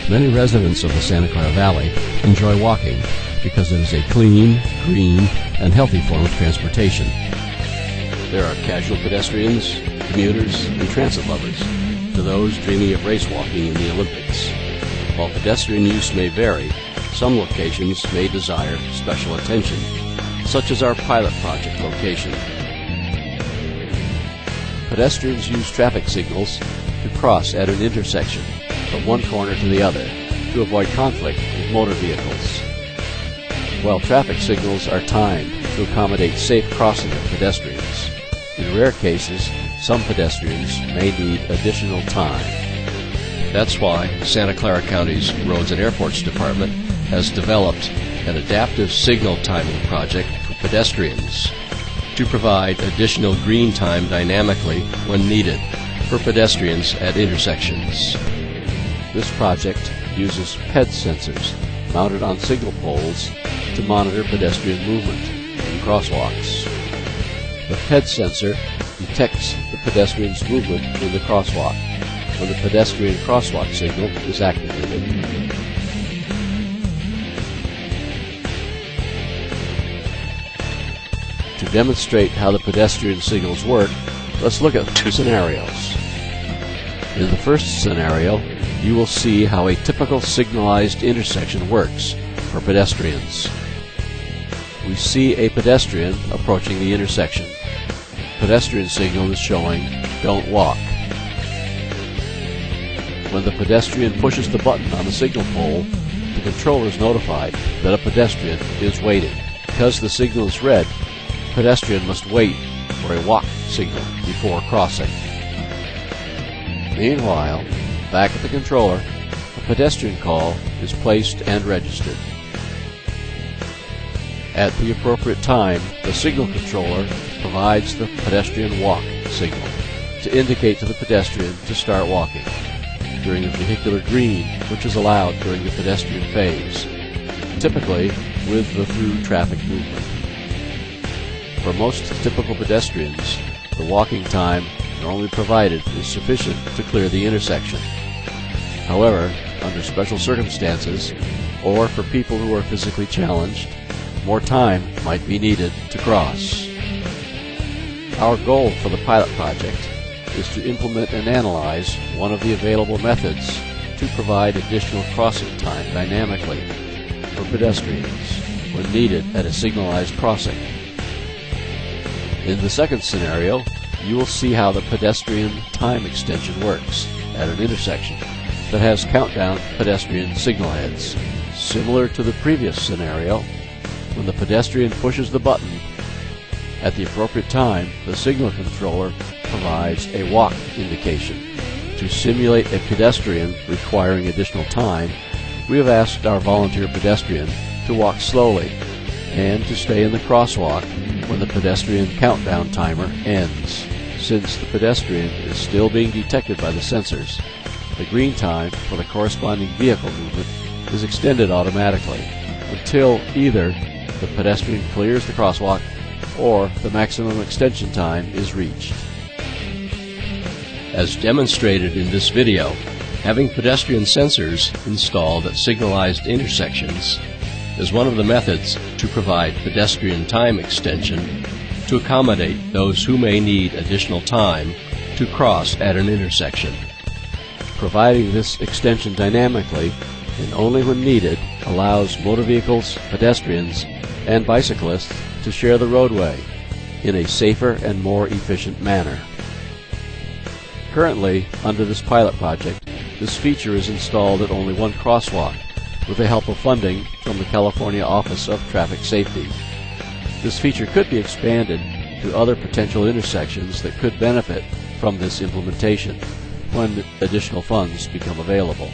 Many residents of the Santa Clara Valley enjoy walking because it is a clean, green, and healthy form of transportation. There are casual pedestrians, commuters, and transit lovers, to those dreaming of race walking in the Olympics. While pedestrian use may vary, some locations may desire special attention, such as our pilot project location. Pedestrians use traffic signals to cross at an intersection from one corner to the other to avoid conflict with motor vehicles. While traffic signals are timed to accommodate safe crossing of pedestrians, in rare cases, some pedestrians may need additional time. That's why Santa Clara County's Roads and Airports Department has developed an adaptive signal timing project for pedestrians to provide additional green time dynamically when needed for pedestrians at intersections. This project uses PED sensors mounted on signal poles to monitor pedestrian movement in crosswalks. The PED sensor detects the pedestrian's movement in the crosswalk when the pedestrian crosswalk signal is activated. To demonstrate how the pedestrian signals work, let's look at two scenarios. In the first scenario, you will see how a typical signalized intersection works for pedestrians. We see a pedestrian approaching the intersection. Pedestrian signal is showing, "Don't walk." When the pedestrian pushes the button on the signal pole, the controller is notified that a pedestrian is waiting. Because the signal is red, the pedestrian must wait for a walk signal before crossing. Meanwhile, back at the controller, a pedestrian call is placed and registered. At the appropriate time, the signal controller provides the pedestrian walk signal to indicate to the pedestrian to start walking during the vehicular green, which is allowed during the pedestrian phase, typically with the through traffic movement. For most typical pedestrians, the walking time normally provided is sufficient to clear the intersection. However, under special circumstances, or for people who are physically challenged, more time might be needed to cross. Our goal for the pilot project is to implement and analyze one of the available methods to provide additional crossing time dynamically for pedestrians when needed at a signalized crossing. In the second scenario, you will see how the pedestrian time extension works at an intersection that has countdown pedestrian signal heads. Similar to the previous scenario, when the pedestrian pushes the button, at the appropriate time, the signal controller provides a walk indication. To simulate a pedestrian requiring additional time, we have asked our volunteer pedestrian to walk slowly and to stay in the crosswalk when the pedestrian countdown timer ends. Since the pedestrian is still being detected by the sensors, the green time for the corresponding vehicle movement is extended automatically until either the pedestrian clears the crosswalk or the maximum extension time is reached. As demonstrated in this video, having pedestrian sensors installed at signalized intersections is one of the methods to provide pedestrian time extension to accommodate those who may need additional time to cross at an intersection. Providing this extension dynamically and only when needed allows motor vehicles, pedestrians, and bicyclists to share the roadway in a safer and more efficient manner. Currently, under this pilot project, this feature is installed at only one crosswalk with the help of funding from the California Office of Traffic Safety. This feature could be expanded to other potential intersections that could benefit from this implementation when additional funds become available.